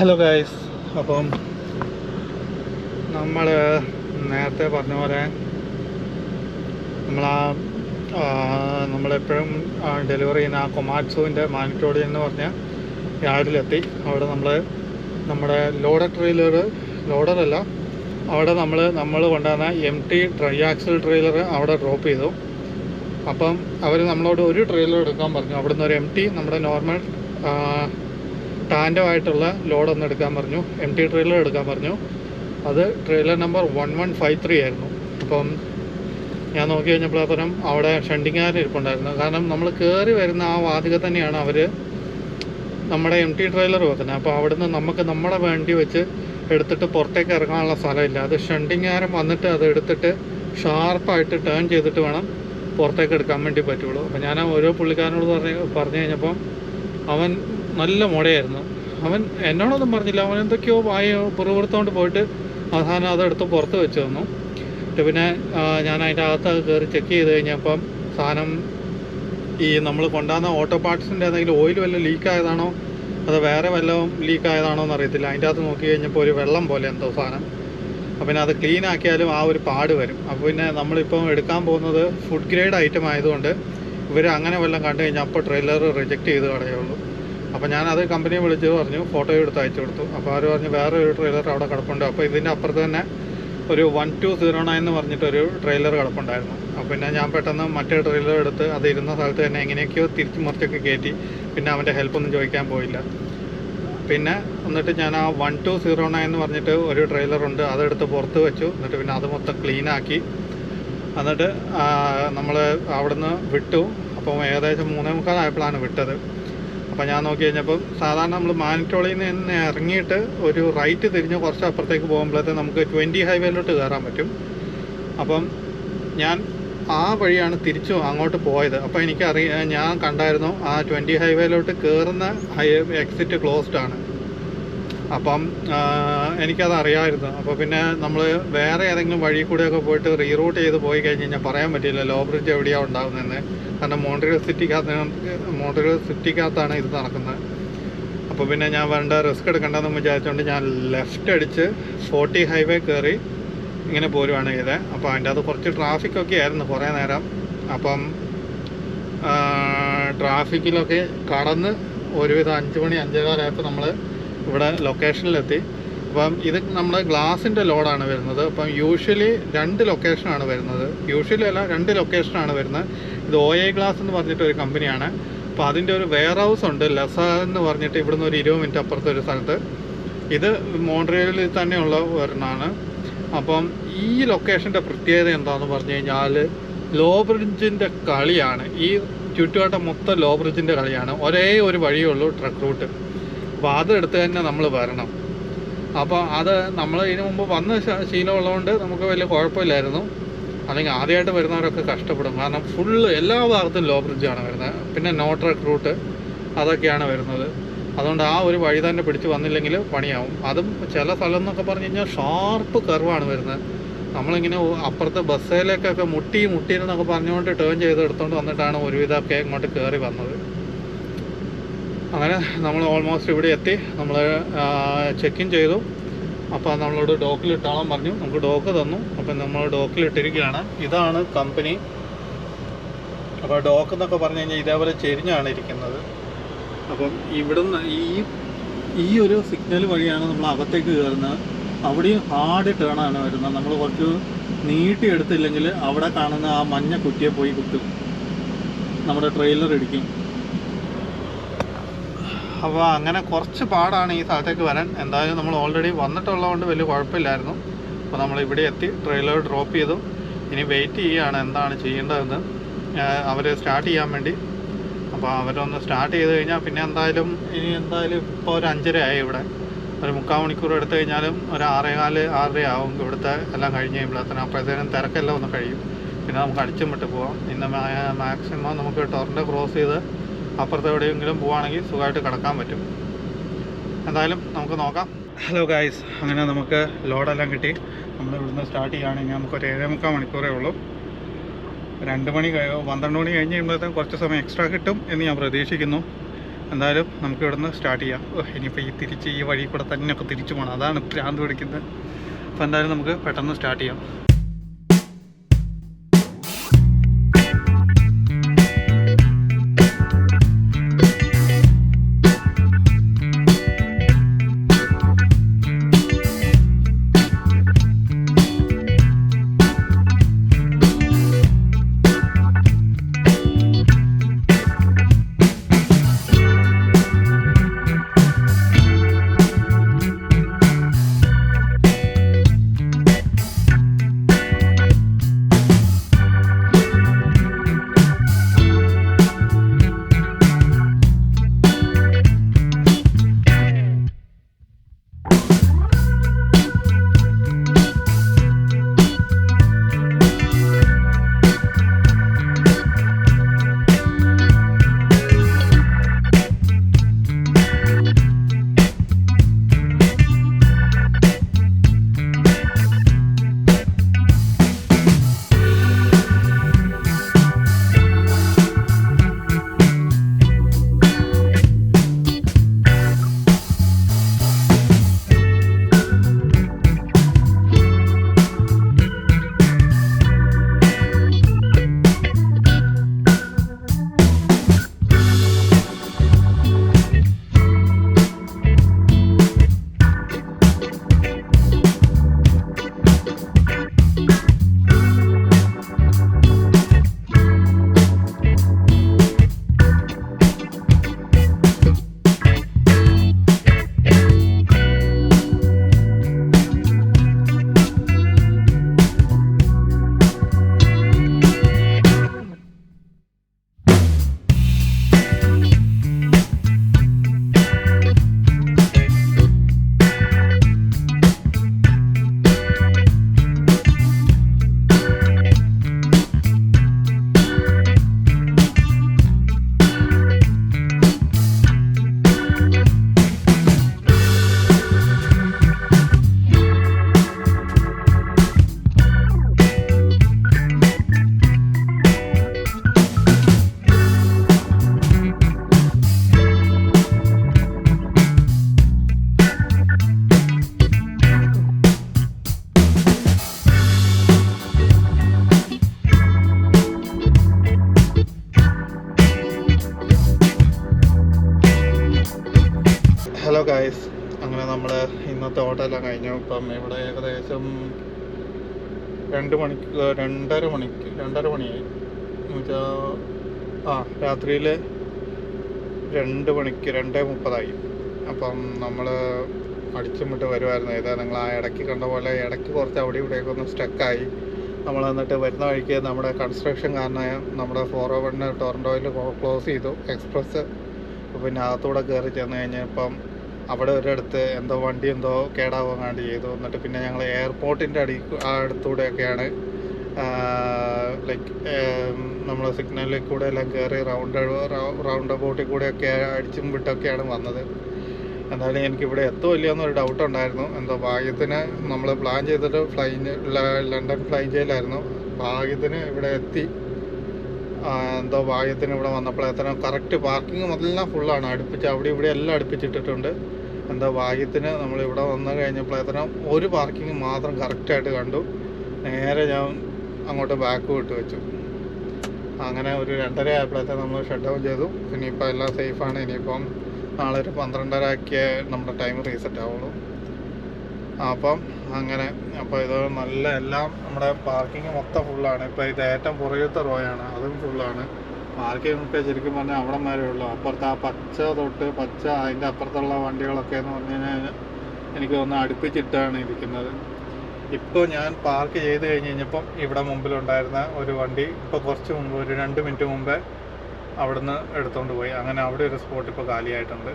ഹലോ ഗൈസ്, അപ്പം നമ്മൾ നേരത്തെ പറഞ്ഞ പോലെ നമ്മളെപ്പോഴും ഡെലിവറി ചെയ്യുന്ന ആ കൊമാറ്റ്സുവിൻ്റെ മാനിറ്റോളി എന്ന് പറഞ്ഞ യാർഡിലെത്തി. അവിടെ നമ്മുടെ ലോഡറല്ല അവിടെ നമ്മൾ കൊണ്ടുവന്ന MT ട്രൈ ആക്സൽ ട്രെയിലർ അവിടെ ഡ്രോപ്പ് ചെയ്തു. അപ്പം അവർ നമ്മളോട് ഒരു ട്രെയിലർ എടുക്കാൻ പറഞ്ഞു. അവിടുന്ന് ഒരു MT നമ്മുടെ നോർമൽ ടാൻഡമായിട്ടുള്ള ലോഡൊന്ന് എടുക്കാൻ പറഞ്ഞു. MT ട്രെയിലർ എടുക്കാൻ പറഞ്ഞു. അത് ട്രെയിലർ നമ്പർ 1153 ആയിരുന്നു. അപ്പം ഞാൻ നോക്കി കഴിഞ്ഞപ്പോഴത്തേനും അവിടെ ഷണ്ടിങ്ങാർ ഇരിപ്പുണ്ടായിരുന്നു. കാരണം നമ്മൾ കയറി വരുന്ന ആ വാതിക തന്നെയാണ് അവർ നമ്മുടെ MT ട്രെയിലർ വെക്കുന്നത്. അപ്പോൾ അവിടുന്ന് നമുക്ക് നമ്മുടെ വണ്ടി വെച്ച് എടുത്തിട്ട് പുറത്തേക്ക് ഇറങ്ങാനുള്ള സ്ഥലമില്ല. അത് ഷണ്ടിങ്ങാരം വന്നിട്ട് അത് എടുത്തിട്ട് ഷാർപ്പായിട്ട് ടേൺ ചെയ്തിട്ട് വേണം പുറത്തേക്ക് എടുക്കാൻ വേണ്ടി പറ്റുള്ളൂ. അപ്പോൾ ഞാൻ ഓരോ പുള്ളിക്കാരനോട് പറഞ്ഞു കഴിഞ്ഞപ്പം അവൻ നല്ല മുടയായിരുന്നു. അവൻ എന്നോടൊന്നും പറഞ്ഞില്ല. അവൻ എന്തൊക്കെയോ പുറവുറുത്തോണ്ട് പോയിട്ട് അവസാനം അതെടുത്ത് പുറത്ത് വെച്ച് തന്നു. പിന്നെ ഞാൻ അതിൻ്റെ അകത്ത് കയറി ചെക്ക് ചെയ്ത് കഴിഞ്ഞപ്പം സാധനം ഈ നമ്മൾ കൊണ്ടുവന്ന ഓട്ടോ പാർട്സിൻ്റെ ഏതെങ്കിലും ഓയിൽ വല്ലതും ലീക്കായതാണോ അത് വേറെ വല്ലതും ലീക്കായതാണോ എന്ന് അറിയത്തില്ല. അതിൻ്റെ അകത്ത് നോക്കി കഴിഞ്ഞപ്പോൾ ഒരു വെള്ളം പോലെ എന്തോ സാധനം. അപ്പം പിന്നെ അത് ക്ലീൻ ആക്കിയാലും ആ ഒരു പാട് വരും. അപ്പോൾ പിന്നെ നമ്മളിപ്പം എടുക്കാൻ പോകുന്നത് ഫുഡ് ഗ്രേഡ് ഐറ്റം ആയതുകൊണ്ട് ഇവർ അങ്ങനെ വല്ലതും കണ്ടു കഴിഞ്ഞാൽ അപ്പോൾ ട്രെയിലർ റിജക്റ്റ് ചെയ്ത് കളയുള്ളൂ. അപ്പോൾ ഞാനത് കമ്പനിയെ വിളിച്ച് പറഞ്ഞു, ഫോട്ടോ എടുത്ത് അയച്ചു കൊടുത്തു. അപ്പോൾ അവർ പറഞ്ഞു വേറെ ഒരു ട്രെയിലർ അവിടെ കിടപ്പുണ്ട്. അപ്പോൾ ഇതിൻ്റെ അപ്പുറത്ത് തന്നെ ഒരു 1209 എന്ന് പറഞ്ഞിട്ടൊരു ട്രെയിലർ കിടപ്പുണ്ടായിരുന്നു. അപ്പോൾ പിന്നെ ഞാൻ പെട്ടെന്ന് മറ്റേ ട്രെയിലർ എടുത്ത് അത് ഇരുന്ന സ്ഥലത്ത് തന്നെ എങ്ങനെയൊക്കെയോ തിരിച്ച് മറിച്ചൊക്കെ കയറ്റി. പിന്നെ അവൻ്റെ ഹെൽപ്പൊന്നും ചോദിക്കാൻ പോയില്ല. പിന്നെ എന്നിട്ട് ഞാൻ ആ 1209 എന്ന് പറഞ്ഞിട്ട് ഒരു ട്രെയിലറുണ്ട്, അതെടുത്ത് പുറത്ത് വെച്ചു. എന്നിട്ട് പിന്നെ അത് മൊത്തം ക്ലീനാക്കി എന്നിട്ട് നമ്മൾ അവിടുന്ന് വിട്ടു. അപ്പം ഏകദേശം 3:45 ആയപ്പോഴാണ് വിട്ടത്. അപ്പോൾ ഞാൻ നോക്കി കഴിഞ്ഞപ്പം സാധാരണ നമ്മൾ മാനിറ്റോളിയിൽ നിന്ന് ഇറങ്ങിയിട്ട് ഒരു റൈറ്റ് തിരിഞ്ഞ് കുറച്ച് അപ്പുറത്തേക്ക് പോകുമ്പോഴത്തേക്ക് നമുക്ക് 20 ഹൈവേയിലോട്ട് കയറാൻ പറ്റും. അപ്പം ഞാൻ ആ വഴിയാണ് തിരിച്ചു അങ്ങോട്ട് പോയത്. അപ്പോൾ ഞാൻ കണ്ടായിരുന്നു ആ 20 ഹൈവേയിലോട്ട് കയറുന്ന എക്സിറ്റ് ക്ലോസ്ഡ് ആണ്. അപ്പം എനിക്കത് അറിയാമായിരുന്നു. അപ്പോൾ പിന്നെ നമ്മൾ വേറെ ഏതെങ്കിലും വഴി കൂടെയൊക്കെ പോയിട്ട് റീറൂട്ട് ചെയ്ത് പോയി കഴിഞ്ഞ് കഴിഞ്ഞാൽ പറയാൻ പറ്റില്ല ലോ ബ്രിഡ്ജ് എവിടെയാണ് ഉണ്ടാകുന്നതെന്ന്. കാരണം മോൺട്രിയൽ സിറ്റിക്കകത്താണ് ഇത് നടക്കുന്നത്. അപ്പോൾ പിന്നെ ഞാൻ വേണ്ട റിസ്ക് എടുക്കേണ്ടതെന്ന് വിചാരിച്ചുകൊണ്ട് ഞാൻ ലെഫ്റ്റ് അടിച്ച് 40 ഹൈവേ കയറി ഇങ്ങനെ പോരുവാണ് ചെയ്തത്. അപ്പോൾ അതിൻ്റെ അത് കുറച്ച് ട്രാഫിക്കൊക്കെ ആയിരുന്നു കുറേ നേരം. അപ്പം ട്രാഫിക്കിലൊക്കെ കടന്ന് ഒരുവിധം 5 മണി 5:15 ആയപ്പോൾ നമ്മൾ ഇവിടെ ലൊക്കേഷനിലെത്തി. അപ്പം ഇത് നമ്മുടെ ഗ്ലാസിൻ്റെ ലോഡാണ് വരുന്നത്. അപ്പം യൂഷ്വലി 2 ലൊക്കേഷനാണ് വരുന്നത്. യൂഷ്വലി അല്ല 2 ലൊക്കേഷനാണ് വരുന്നത്. ഇത് OA ഗ്ലാസ് എന്ന് പറഞ്ഞിട്ടൊരു കമ്പനിയാണ്. അപ്പോൾ അതിൻ്റെ ഒരു വെയർ ഹൗസ് ഉണ്ട് ലസ എന്ന് പറഞ്ഞിട്ട് ഇവിടുന്ന് ഒരു 20 മിനിറ്റ് അപ്പുറത്തെ ഒരു സ്ഥലത്ത്. ഇത് മോൺട്രിയലിൽ തന്നെയുള്ള ഒരെണ്ണമാണ്. അപ്പം ഈ ലൊക്കേഷൻ്റെ പ്രത്യേകത എന്താണെന്ന് പറഞ്ഞു കഴിഞ്ഞാൽ ലോ ബ്രിഡ്ജിൻ്റെ കളിയാണ്. ഈ ചുറ്റുവട്ടം മൊത്തം ലോ ബ്രിഡ്ജിൻ്റെ കളിയാണ്. ഒരേ ഒരു വഴിയേ ഉള്ളൂ ട്രക്ക് റൂട്ട്. അപ്പോൾ അതെടുത്ത് തന്നെ നമ്മൾ വരണം. അപ്പോൾ അത് നമ്മൾ ഇതിനു മുമ്പ് വന്ന ശീലമുള്ളതുകൊണ്ട് നമുക്ക് വലിയ കുഴപ്പമില്ലായിരുന്നു. അല്ലെങ്കിൽ ആദ്യമായിട്ട് വരുന്നവരൊക്കെ കഷ്ടപ്പെടും. കാരണം ഫുള്ള് എല്ലാ ഭാഗത്തും ലോ ബ്രിഡ്ജാണ് വരുന്നത്. പിന്നെ നോ ട്രക്ക് റൂട്ട് അതൊക്കെയാണ് വരുന്നത്. അതുകൊണ്ട് ആ ഒരു വഴി തന്നെ പിടിച്ച് വന്നില്ലെങ്കിൽ പണിയാവും. അതും ചില സ്ഥലം എന്നൊക്കെ പറഞ്ഞു കഴിഞ്ഞാൽ ഷാർപ്പ് കർവാണ് വരുന്നത്. നമ്മളിങ്ങനെ അപ്പുറത്തെ ബസ്സിലേക്കൊക്കെ മുട്ടിയെന്നൊക്കെ പറഞ്ഞുകൊണ്ട് ടേൺ ചെയ്ത് എടുത്തുകൊണ്ട് വന്നിട്ടാണ് ഒരുവിധമൊക്കെ ഇങ്ങോട്ട് കയറി വന്നത്. അങ്ങനെ നമ്മൾ ഓൾമോസ്റ്റ് ഇവിടെ എത്തി. നമ്മൾ ചെക്ക് ഇൻ ചെയ്തു. അപ്പോൾ നമ്മളോട് ഡോക്കിലിട്ടാളം പറഞ്ഞു. നമുക്ക് ഡോക്ക് തന്നു. അപ്പം നമ്മൾ ഡോക്കിലിട്ടിരിക്കുകയാണ്. ഇതാണ് കമ്പനി. അപ്പോൾ ഡോക്ക് എന്നൊക്കെ പറഞ്ഞു കഴിഞ്ഞാൽ ഇതേപോലെ ചെരിഞ്ഞാണ് ഇരിക്കുന്നത്. അപ്പം ഇവിടുന്ന് ഈ ഒരു സിഗ്നൽ വഴിയാണ് നമ്മൾ അകത്തേക്ക് കയറുന്നത്. അവിടെയും ഹാർഡ് ടേണാണ് വരുന്നത്. നമ്മൾ കുറച്ച് നീട്ടിയെടുത്തില്ലെങ്കിൽ അവിടെ കാണുന്ന ആ മഞ്ഞ കുറ്റിയെ പോയി കുത്തും, നമ്മുടെ ട്രെയിലർ ഇടിക്കും. അപ്പോൾ അങ്ങനെ കുറച്ച് പാടാണ് ഈ സ്ഥലത്തേക്ക് വരാൻ. എന്തായാലും നമ്മൾ ഓൾറെഡി വന്നിട്ടുള്ളതുകൊണ്ട് വലിയ കുഴപ്പമില്ലായിരുന്നു. അപ്പോൾ നമ്മൾ ഇവിടെ എത്തി, ട്രെയിലർ ഡ്രോപ്പ് ചെയ്തു. ഇനി വെയിറ്റ് ചെയ്യുകയാണ് എന്താണ് ചെയ്യേണ്ടതെന്ന് അവർ സ്റ്റാർട്ട് ചെയ്യാൻ വേണ്ടി. അപ്പോൾ അവരൊന്ന് സ്റ്റാർട്ട് ചെയ്ത് കഴിഞ്ഞാൽ പിന്നെ എന്തായാലും ഇപ്പോൾ ഒരു 5:30 ആയി. ഇവിടെ ഒരു 3/4 മണിക്കൂർ എടുത്തു കഴിഞ്ഞാലും ഒരു 6:15 6:30 ആവും ഇവിടുത്തെ എല്ലാം കഴിഞ്ഞ് കഴിയുമ്പോഴത്തേനും. അപ്പോഴത്തേനും തിരക്കെല്ലാം ഒന്ന് കഴിയും. പിന്നെ നമുക്ക് അടിച്ചും വിട്ട് പോവാം. ഇന്ന് മാക്സിമം നമുക്ക് ടൊറൻ്റോ ക്രോസ് ചെയ്ത് അപ്പുറത്ത് എവിടെയെങ്കിലും പോവുകയാണെങ്കിൽ സുഖമായിട്ട് കിടക്കാൻ പറ്റും. എന്തായാലും നമുക്ക് നോക്കാം. ഹലോ ഗായ്സ്, അങ്ങനെ നമുക്ക് ലോഡെല്ലാം കിട്ടി. നമ്മൾ ഇവിടുന്ന് സ്റ്റാർട്ട് ചെയ്യുകയാണെങ്കിൽ നമുക്കൊരു 7.25 മണിക്കൂറേ ഉള്ളൂ. 2 മണി 12 മണി കഴിഞ്ഞ് കഴിയുമ്പോഴത്തേക്കും കുറച്ച് സമയം എക്സ്ട്രാ കിട്ടും എന്ന് ഞാൻ പ്രതീക്ഷിക്കുന്നു. എന്തായാലും നമുക്ക് ഇവിടുന്ന് സ്റ്റാർട്ട് ചെയ്യാം. ഇനിയിപ്പോൾ ഈ വഴി കൂടെ തന്നെയൊക്കെ തിരിച്ചു പോകണം. അതാണ് ഭ്രാന്ത് പിടിക്കുന്നത്. അപ്പോൾ എന്തായാലും നമുക്ക് പെട്ടെന്ന് സ്റ്റാർട്ട് ചെയ്യാം. ഹലോ ഗായ്സ്, അങ്ങനെ നമ്മൾ ഇന്നത്തെ ഓട്ടമെല്ലാം കഴിഞ്ഞു. ഇപ്പം ഇവിടെ ഏകദേശം 2 മണിക്ക് 2:30 മണിയായി. എന്നുവെച്ചാൽ രാത്രിയിൽ 2 മണിക്ക് 2:30 അപ്പം നമ്മൾ അടിച്ചും വിട്ട് വരുമായിരുന്നു. ഏതാ നിങ്ങൾ ആ ഇടയ്ക്ക് കണ്ട പോലെ ഇടയ്ക്ക് കുറച്ച് അവിടെ ഇവിടെയൊക്കെ ഒന്ന് സ്റ്റക്കായി. നമ്മൾ എന്നിട്ട് വരുന്ന വഴിക്ക് നമ്മുടെ കൺസ്ട്രക്ഷൻ കാരണം നമ്മുടെ 401 ടൊറൻറ്റോയിൽ ക്ലോസ് ചെയ്തു എക്സ്പ്രസ്. പിന്നെ അകത്തൂടെ കയറി ചെന്ന് കഴിഞ്ഞപ്പം അവിടെ ഒരിടത്ത് എന്തോ വണ്ടി എന്തോ കേടാവാങ്ങാണ്ട് ചെയ്തു. എന്നിട്ട് പിന്നെ ഞങ്ങൾ എയർപോർട്ടിൻ്റെ അടുത്തൂടെയൊക്കെയാണ് ലൈക്ക് നമ്മൾ സിഗ്നലിൽ കൂടെ എല്ലാം കയറി റൗണ്ട് അബൌട്ടിൽ കൂടെയൊക്കെ അടിച്ചും വിട്ടൊക്കെയാണ് വന്നത്. എന്തായാലും എനിക്കിവിടെ എത്തുമല്ലോ എന്നൊരു ഡൗട്ട് ഉണ്ടായിരുന്നു. എന്തോ ഭാഗ്യത്തിന് നമ്മൾ പ്ലാൻ ചെയ്തിട്ട് ലണ്ടൻ ഫ്ലൈ ചെയ്യലായിരുന്നു. ഭാഗ്യത്തിന് ഇവിടെ എത്തി. എന്തോ ഭാഗ്യത്തിന് ഇവിടെ വന്നപ്പോഴത്തേനും കറക്റ്റ് പാർക്കിംഗ് എല്ലാം ഫുള്ളാണ്, അവിടെ ഇവിടെ എല്ലാം അടുപ്പിച്ചിട്ടിട്ടുണ്ട്. എന്തോ ഭാഗ്യത്തിന് നമ്മളിവിടെ വന്നു കഴിഞ്ഞപ്പോഴത്തേനും ഒരു പാർക്കിംഗ് മാത്രം കറക്റ്റായിട്ട് കണ്ടു. നേരെ ഞാൻ അങ്ങോട്ട് ബാക്ക് വിട്ട് വെച്ചു. അങ്ങനെ ഒരു 2:30 ആയപ്പോഴത്തേക്കും നമ്മൾ ഷട്ട് ഡൗൺ ചെയ്തു. ഇനിയിപ്പോൾ എല്ലാം സേഫാണ്. ഇനിയിപ്പം നാളെ ഒരു 12:30 നമ്മുടെ ടൈം റീസെറ്റ് ആവുള്ളൂ. അപ്പം അങ്ങനെ ഇത് നല്ല എല്ലാം നമ്മുടെ പാർക്കിംഗ് മൊത്തം ഫുള്ളാണ്. ഇപ്പോൾ ഇത് ഏറ്റവും പുറകത്തെ റോയാണ്, അതും ഫുള്ളാണ്. പാർക്കിംഗ് ഇപ്പോൾ ശരിക്കും പറഞ്ഞാൽ അവിടെ വരെ ഉള്ളൂ. അപ്പുറത്ത് ആ പച്ച അതിൻ്റെ അപ്പുറത്തുള്ള വണ്ടികളൊക്കെ എന്ന് പറഞ്ഞു കഴിഞ്ഞാൽ എനിക്ക് തോന്നുന്നു അടുപ്പിച്ചിട്ടാണ് ഇരിക്കുന്നത്. ഇപ്പോൾ ഞാൻ പാർക്ക് ചെയ്ത് കഴിഞ്ഞപ്പം ഇവിടെ മുമ്പിലുണ്ടായിരുന്ന ഒരു വണ്ടി ഇപ്പോൾ കുറച്ച് മുമ്പ് ഒരു 2 മിനിറ്റ് മുമ്പേ അവിടുന്ന് എടുത്തുകൊണ്ട് പോയി. അങ്ങനെ അവിടെ ഒരു സ്പോട്ട് ഇപ്പോൾ കാലിയായിട്ടുണ്ട്.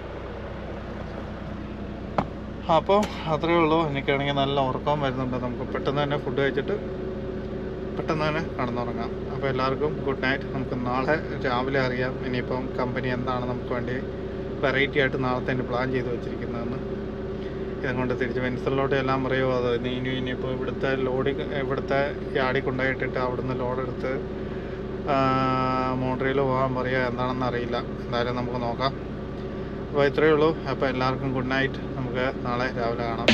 അപ്പോൾ അത്രയേ ഉള്ളൂ. എനിക്കാണെങ്കിൽ നല്ല ഉറക്കം വരുന്നുണ്ട്. നമുക്ക് പെട്ടെന്ന് തന്നെ ഫുഡ് കഴിച്ചിട്ട് പെട്ടെന്ന് തന്നെ കടന്നുറങ്ങാം. അപ്പോൾ എല്ലാവർക്കും ഗുഡ് നൈറ്റ്. നമുക്ക് നാളെ രാവിലെ അറിയാം ഇനിയിപ്പം കമ്പനി എന്താണ് നമുക്ക് വേണ്ടി വെറൈറ്റി ആയിട്ട് നാളത്തെ പ്ലാൻ ചെയ്ത് വെച്ചിരിക്കുന്നതെന്ന്. ഇതുകൊണ്ട് തിരിച്ച് വെനിസലിലോട്ട് എല്ലാം പറയുമോ അത് ഇനിയിപ്പോൾ ഇവിടുത്തെ യാർഡിൽ കൊണ്ടുപോയിട്ടിട്ട് അവിടുന്ന് ലോഡെടുത്ത് മോൺട്രിയൽ പോകാൻ പറയുക, എന്താണെന്ന് അറിയില്ല. എന്തായാലും നമുക്ക് നോക്കാം. അപ്പോൾ ഇത്രയേ ഉള്ളൂ. അപ്പോൾ എല്ലാവർക്കും ഗുഡ് നൈറ്റ്. നമുക്ക് നാളെ രാവിലെ കാണാം.